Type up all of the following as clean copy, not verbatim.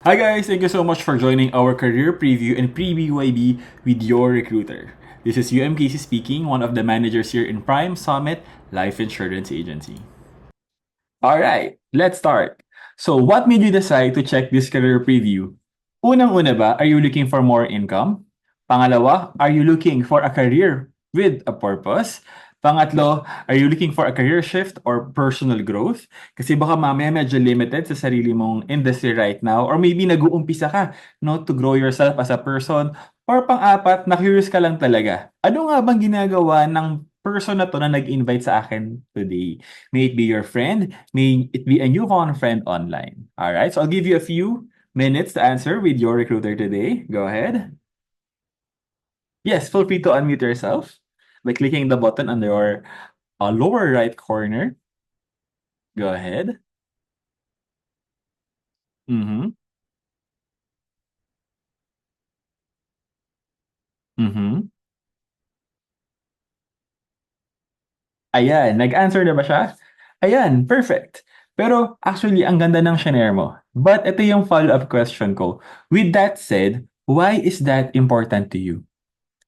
Hi guys, thank you so much for joining our career preview and pre-BYB with your recruiter. This is UMKC speaking, one of the managers here in Prime Summit Life Insurance Agency. Alright, let's start. So what made you decide to check this career preview? Unang-una ba, are you looking for more income? Pangalawa, are you looking for a career with a purpose? Pangatlo, are you looking for a career shift or personal growth? Kasi baka mamaya medyo limited sa sarili mong industry right now or maybe nag-uumpisa ka no, to grow yourself as a person. Or pang-apat, na-curious ka lang talaga. Ano nga bang ginagawa ng person na to na nag-invite sa akin today? May it be your friend, may it be a newfound friend online. Alright, so I'll give you a few minutes to answer with your recruiter today. Go ahead. Yes, feel free to unmute yourself by clicking the button on your lower right corner. Go ahead. Mm-hmm. Mm-hmm. Ayan, nag-answer na ba siya? Ayan, perfect. Pero actually, ang ganda ng shinare mo. But ito yung follow-up question ko. With that said, why is that important to you?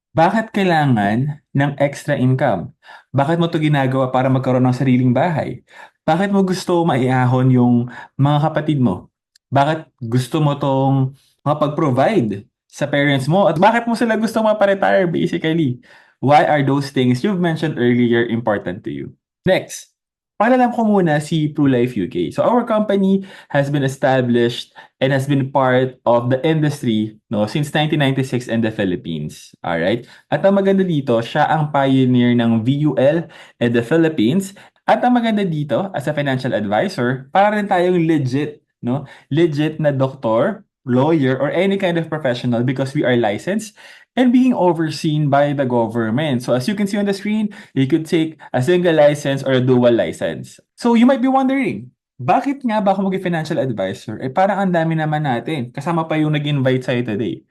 Bakit kailangan ng extra income? Bakit mo 'to ginagawa para magkaroon ng sariling bahay? Bakit mo gusto maiahon yung mga kapatid mo? Bakit gusto mo 'tong mapag-provide sa parents mo? At bakit mo sila gusto mapa-retire basically? Why are those things you've mentioned earlier important to you? Next, paalala ko muna si PruLife UK. So our company has been established and has been part of the industry no since 1996 in the Philippines. All right? At ang maganda dito, siya ang pioneer ng VUL in the Philippines. At ang maganda dito, as a financial advisor, para rin tayong legit, no? Legit na doktor, lawyer, or any kind of professional because we are licensed and being overseen by the government. So as you can see on the screen, you could take a single license or a dual license. So you might be wondering, bakit nga ba ako maging financial advisor? Eh parang ang dami naman natin. Kasama pa yung nag-invite sa'yo today.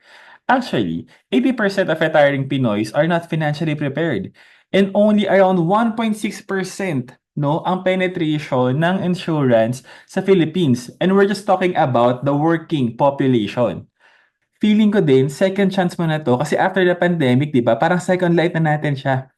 Actually, 80% of retiring Pinoys are not financially prepared. And only around 1.6% no, ang penetration ng insurance sa Philippines. And we're just talking about the working population. Feeling ko din, second chance mo na to kasi after the pandemic, di ba, parang second life na natin siya.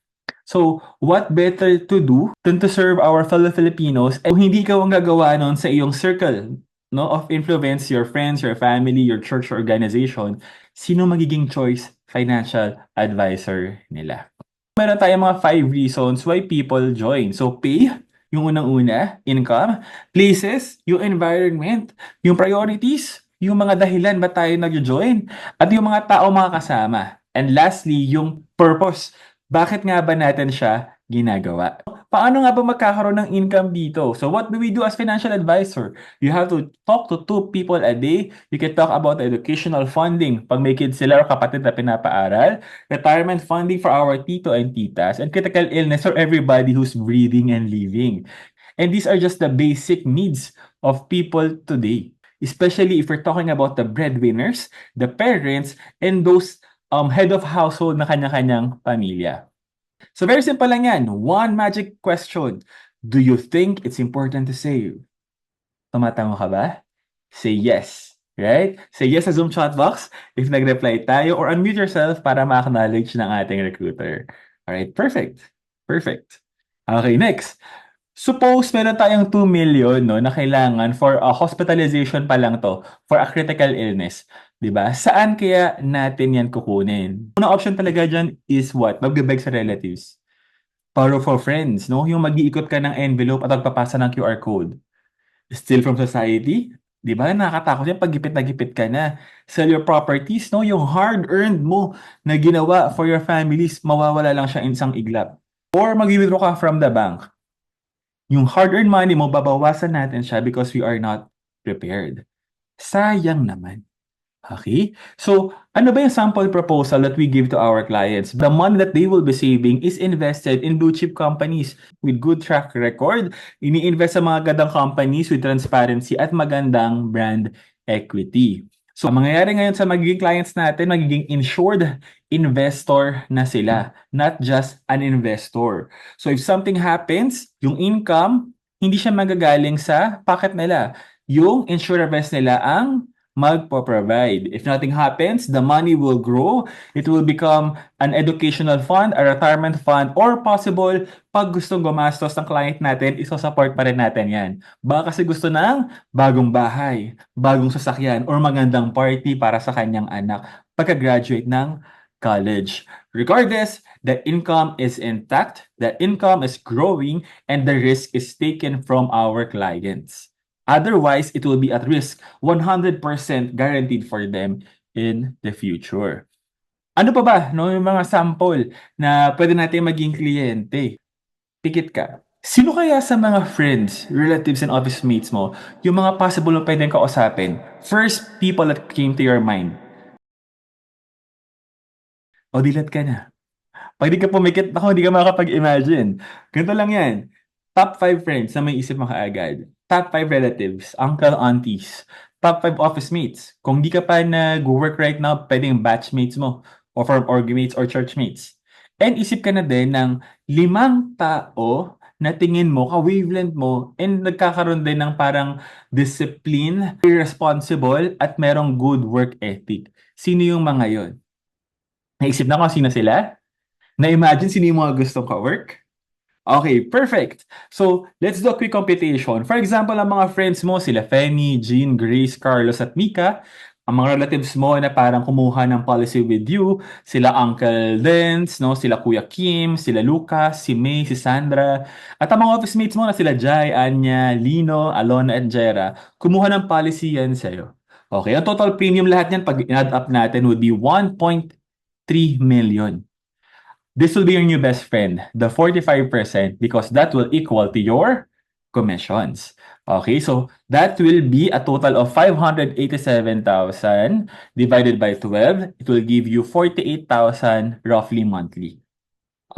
So, what better to do than to serve our fellow Filipinos? Eh, kung hindi ka ang gagawa nun sa iyong circle no, of influence, your friends, your family, your church organization, sino magiging choice financial advisor nila? Meron tayong mga 5 reasons why people join. So, pay, yung unang-una, income, places, yung environment, yung priorities, yung mga dahilan ba tayo nag-join, at yung mga tao makakasama. And lastly, yung purpose. Bakit nga ba natin siya ginagawa? Paano nga ba magkakaroon ng income dito? So what do we do as financial advisor? You have to talk to 2 people a day. You can talk about educational funding pag may kids sila or kapatid na pinapaaral, retirement funding for our tito and titas, and critical illness for everybody who's breathing and living. And these are just the basic needs of people today. Especially if we're talking about the breadwinners, the parents, and those head of household na kanya-kanyang pamilya. So very simple lang yan. One magic question. Do you think it's important to save? Tumatango ka ba? Say yes. Right? Say yes sa Zoom chat box if nag-reply tayo or unmute yourself para ma-acknowledge ng ating recruiter. Alright, perfect. Perfect. Okay, next. Suppose meron tayong 2 million no, na kailangan for a hospitalization pa lang to, for a critical illness. 'Di ba? Saan kaya natin yan kukunin? Unang option talaga dyan is what? Magbe-beg sa relatives. Borrow for friends, no? Yung mag-iikot ka ng envelope at magpapasa ng QR code. Steal from society? 'Di ba nakakatakot yan pag gipit na gipit ka na. Sell your properties, no? Yung hard-earned mo na ginawa for your families, mawawala lang siya in isang iglap. Or mag-withdraw ka from the bank. Yung hard-earned money mo, babawasan natin siya because we are not prepared. Sayang naman. Okay? So, ano ba yung sample proposal that we give to our clients? The money that they will be saving is invested in blue chip companies with good track record. Ini-invest sa mga gandang companies with transparency at magandang brand equity. So, ang mangyayari ngayon sa magiging clients natin, magiging insured investor na sila, not just an investor. So, if something happens, yung income, hindi siya magagaling sa pocket nila. Yung insurance nila ang magpo-provide. If nothing happens, the money will grow. It will become an educational fund, a retirement fund, or possible, pag gustong gumastos ng client natin, isosupport pa rin natin yan. Baka kasi gusto ng bagong bahay, bagong sasakyan, or magandang party para sa kanyang anak pagka-graduate ng college. Regardless, the income is intact, the income is growing, and the risk is taken from our clients. Otherwise, it will be at risk, 100% guaranteed for them in the future. Ano pa ba, no, yung mga sample na pwede natin maging kliyente? Pikit ka. Sino kaya sa mga friends, relatives, and office mates mo yung mga possible na pwedeng kausapin? First people that came to your mind. O dilat ka na. Pag di ka pumikit, ako hindi ka makakapag-imagine. Ganito lang yan. Top 5 friends na may isip mo kaagad. Top 5 relatives, uncle, aunties. Top 5 office mates. Kung di ka pa nag-work right now, pwedeng batchmates mo or from org-mates or churchmates. And isip ka na din ng 5 tao na tingin mo, ka-wavelength mo, and nagkakaroon din ng parang discipline, responsible, at merong good work ethic. Sino yung mga yon? Naisip na kung sino sila? Na-imagine sino yung mga gustong ka-work? Okay, perfect. So, let's do a quick computation. For example, ang mga friends mo, sila Femi, Jean, Grace, Carlos, at Mika. Ang mga relatives mo na parang kumuha ng policy with you, sila Uncle Dance, no? Sila Kuya Kim, sila Lucas, si May, si Sandra. At ang mga office mates mo na sila Jai, Anya, Lino, Alona, and Jera, kumuha ng policy yan sa'yo. Okay, ang total premium lahat yan pag in-add up natin would be 1.3 million. This will be your new best friend, the 45%, because that will equal to your commissions. Okay, so that will be a total of 587,000 divided by 12. It will give you 48,000 roughly monthly.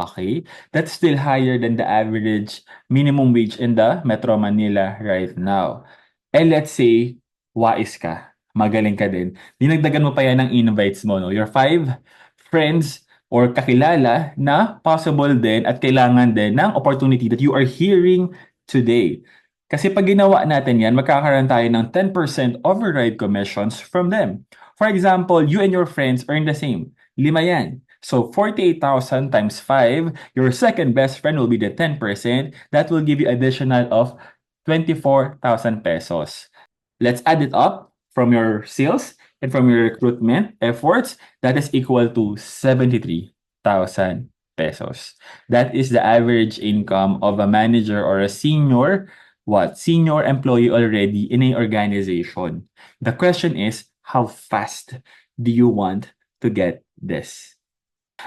Okay, that's still higher than the average minimum wage in the Metro Manila right now. And let's say, wais ka, magaling ka din. Dinagdagan mo pa yan ng invites mo, no? Your 5 friends or kakilala na possible din at kailangan din ng opportunity that you are hearing today. Kasi pag ginawa natin yan, magkakaroon tayo ng 10% override commissions from them. For example, you and your friends earn the same. 5 yan. So 48,000 times 5, your second best friend will be the 10%. That will give you additional of 24,000 pesos. Let's add it up from your sales and from your recruitment efforts. That is equal to 73,000 pesos. That is the average income of a manager or a senior senior employee already in an organization. The question is, how fast do you want to get this?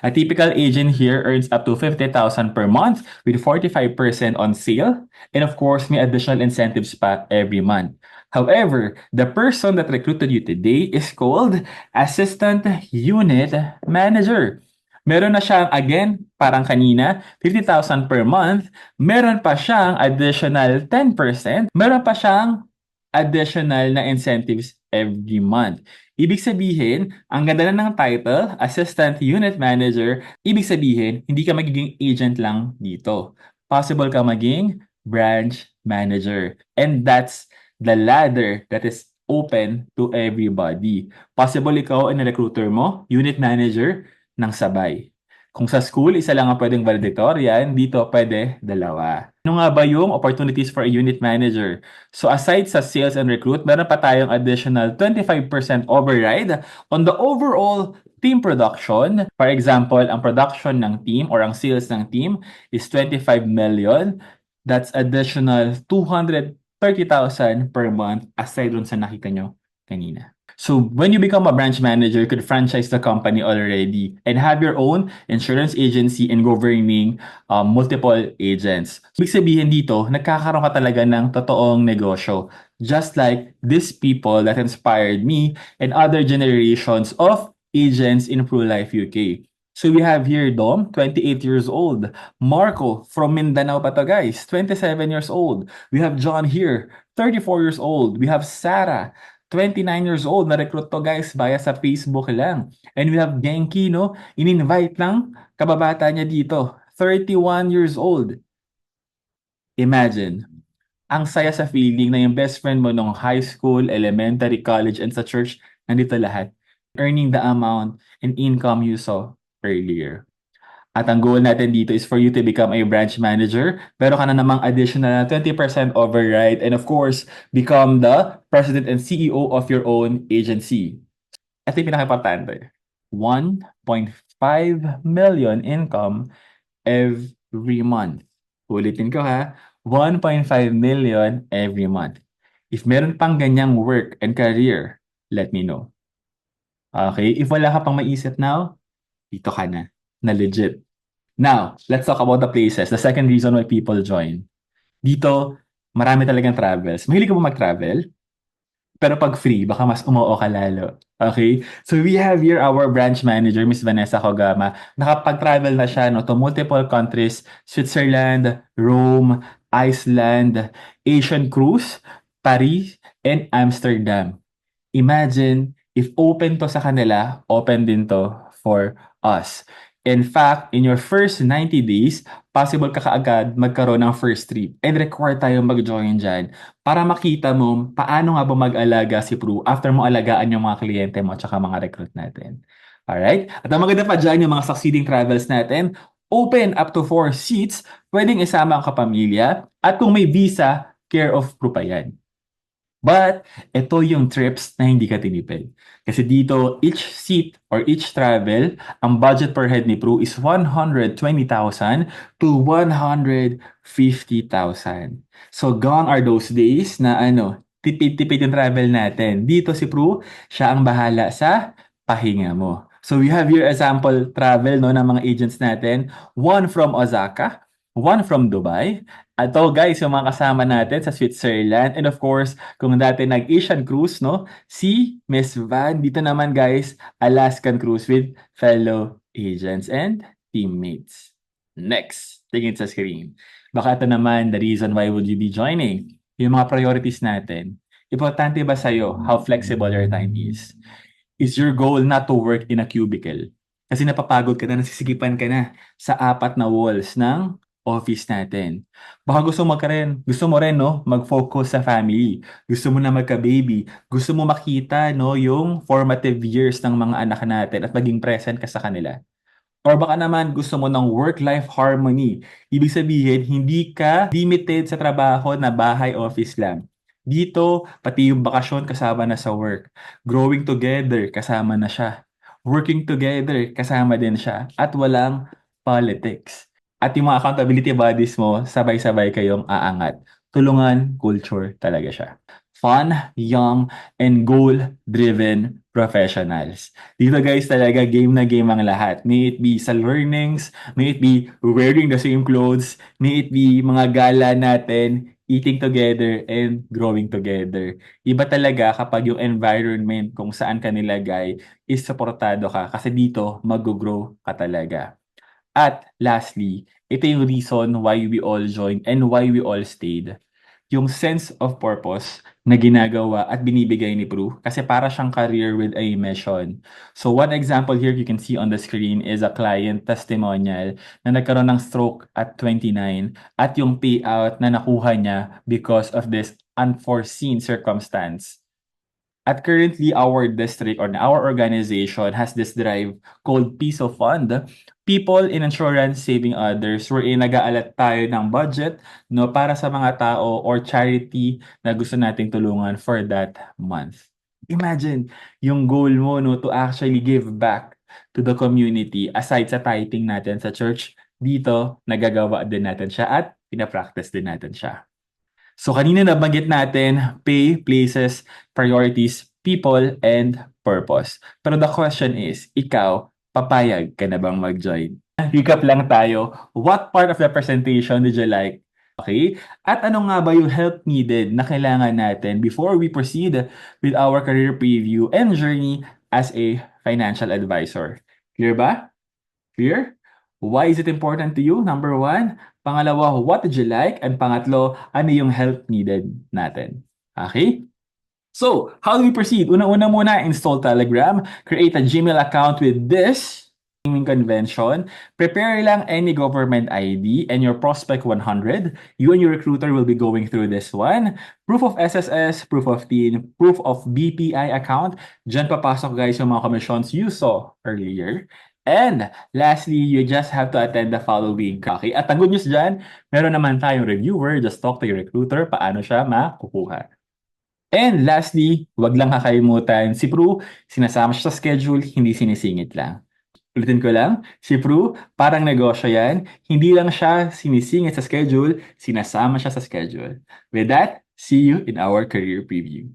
A typical agent here earns up to 50,000 per month with 45% on sale, and of course, may additional incentives pa every month. However, the person that recruited you today is called Assistant Unit Manager. Meron na siyang, again, parang kanina, 50,000 per month. Meron pa siyang additional 10%. Meron pa siyang additional na incentives every month. Ibig sabihin, ang ganda na ng title, Assistant Unit Manager, ibig sabihin, hindi ka magiging agent lang dito. Possible ka maging branch manager. And that's the ladder that is open to everybody. Possible ikaw ang recruiter mo, unit manager, ng sabay. Kung sa school, isa lang ang pwedeng valedictorian, dito pwede dalawa. Ano nga ba yung opportunities for a unit manager? So aside sa sales and recruit, meron pa tayong additional 25% override on the overall team production. For example, ang production ng team or ang sales ng team is 25 million. That's additional 230,000 per month aside dun sa nakita nyo kanina. So when you become a branch manager, you could franchise the company already and have your own insurance agency and governing multiple agents. Ibig sabihin dito, nagkakaroon ka talaga ng totoong negosyo. Just like these people that inspired me and other generations of agents in ProLife UK. So we have here Dom, 28 years old. Marco from Mindanao pa to guys, 27 years old. We have John here, 34 years old. We have Sarah, 29 years old, na-recruit to guys via sa Facebook lang. And we have Genki, no? In-invite lang kababata niya dito, 31 years old. Imagine, Ang saya sa feeling na yung best friend mo nung high school, elementary, college, and sa church, nandito lahat. Earning the amount and income you saw earlier. At ang goal natin dito is for you to become a branch manager. Pero ka na namang additional na 20% override. And of course, become the president and CEO of your own agency. Ito yung pinaka-importante. 1.5 million income every month. Ulitin ko ha, 1.5 million every month. If meron pang ganyang work and career, let me know. Okay? If wala ka pang maisip now, dito ka na legit. Now, let's talk about the places. The second reason why people join. Dito, marami talagang travels. Mahilig ka ba mag-travel? Pero pag free, baka mas umuo ka lalo. Okay? So we have here our branch manager, Miss Vanessa Kogama. Nakapag-travel na siya no, to multiple countries, Switzerland, Rome, Iceland, Asian cruise, Paris, and Amsterdam. Imagine, if open to sa kanila, open din to for us. In fact, in your first 90 days, possible ka kaagad magkaroon ng first trip. And required tayo mag-join dyan para makita mo paano nga ba mag-alaga si Pru after mo alagaan yung mga kliyente mo at saka mga recruit natin. Alright? At ang maganda pa dyan, yung mga succeeding travels natin, open up to 4 seats, pwedeng isama ang kapamilya, at kung may visa, care of Pru pa yan. But, ito yung trips na hindi ka tinipid. Kasi dito, each seat or each travel, ang budget per head ni Pru is 120,000 to 150,000. So, gone are those days na tipid-tipid yung travel natin. Dito si Pru, siya ang bahala sa pahinga mo. So, we have here example travel no, ng mga agents natin. One from Osaka, one from Dubai. Ato guys, yung mga kasama natin sa Switzerland. And of course, kung dati nag-Asian cruise, no? Si Miss Van, dito naman guys, Alaskan cruise with fellow agents and teammates. Next, tingin sa screen. Baka ito naman, the reason why would you be joining? Yung mga priorities natin. Importante ba sa'yo how flexible your time is? Is your goal not to work in a cubicle? Kasi napapagod ka na, nasisigipan ka na sa 4 na walls ng office natin. Baka gusto mo rin, no, mag-focus sa family. Gusto mo na magka-baby. Gusto mo makita, no, yung formative years ng mga anak natin at maging present ka sa kanila. Or baka naman gusto mo ng work-life harmony. Ibig sabihin, hindi ka limited sa trabaho na bahay-office lang. Dito, pati yung bakasyon kasama na sa work. Growing together, kasama na siya. Working together, kasama din siya. At walang politics. At yung mga accountability bodies mo, sabay-sabay kayong aangat. Tulungan culture talaga siya. Fun, young, and goal-driven professionals. Dito guys talaga game na game ang lahat. May it be sa learnings, may it be wearing the same clothes, may it be mga gala natin, eating together and growing together. Iba talaga kapag yung environment kung saan ka nilagay is supportado ka kasi dito mag-grow ka talaga. At lastly, ito yung reason why we all joined and why we all stayed. Yung sense of purpose na ginagawa at binibigay ni Pru kasi para siyang career with a mission. So one example here you can see on the screen is a client testimonial na nagkaroon ng stroke at 29 at yung payout na nakuha niya because of this unforeseen circumstance. At currently, our district or our organization has this drive called Piso Fund. People in insurance saving others, wherein nag-aalat tayo ng budget no, para sa mga tao or charity na gusto nating tulungan for that month. Imagine, yung goal mo no, to actually give back to the community aside sa tithing natin sa church, dito nagagawa din natin siya at pinapractice din natin siya. So kanina nabanggit natin pay, places, priorities, people, and purpose. Pero the question is, ikaw, papayag ka na bang mag-join? Recap lang tayo. What part of the presentation did you like? Okay? At ano nga ba yung help needed na kailangan natin before we proceed with our career preview and journey as a financial advisor? Clear ba? Clear? Why is it important to you? Number one. Pangalawa, what did you like? And pangatlo, ano yung help needed natin? Okay? So, how do we proceed? Una-una muna, install Telegram, create a Gmail account with this naming convention, prepare lang any government ID and your prospect 100. You and your recruiter will be going through this one. Proof of SSS, proof of TIN, proof of BPI account. Diyan papasok guys yung mga commissions you saw earlier. And lastly, you just have to attend the following. Okay, at ang good news dyan, meron naman tayong reviewer. Just talk to your recruiter paano siya makukuha. And lastly, wag lang kakalimutan, si Pru, sinasama siya sa schedule, hindi sinisingit lang. Ulitin ko lang, si Pru, parang negosyo yan, hindi lang siya sinisingit sa schedule, sinasama siya sa schedule. With that, see you in our career preview.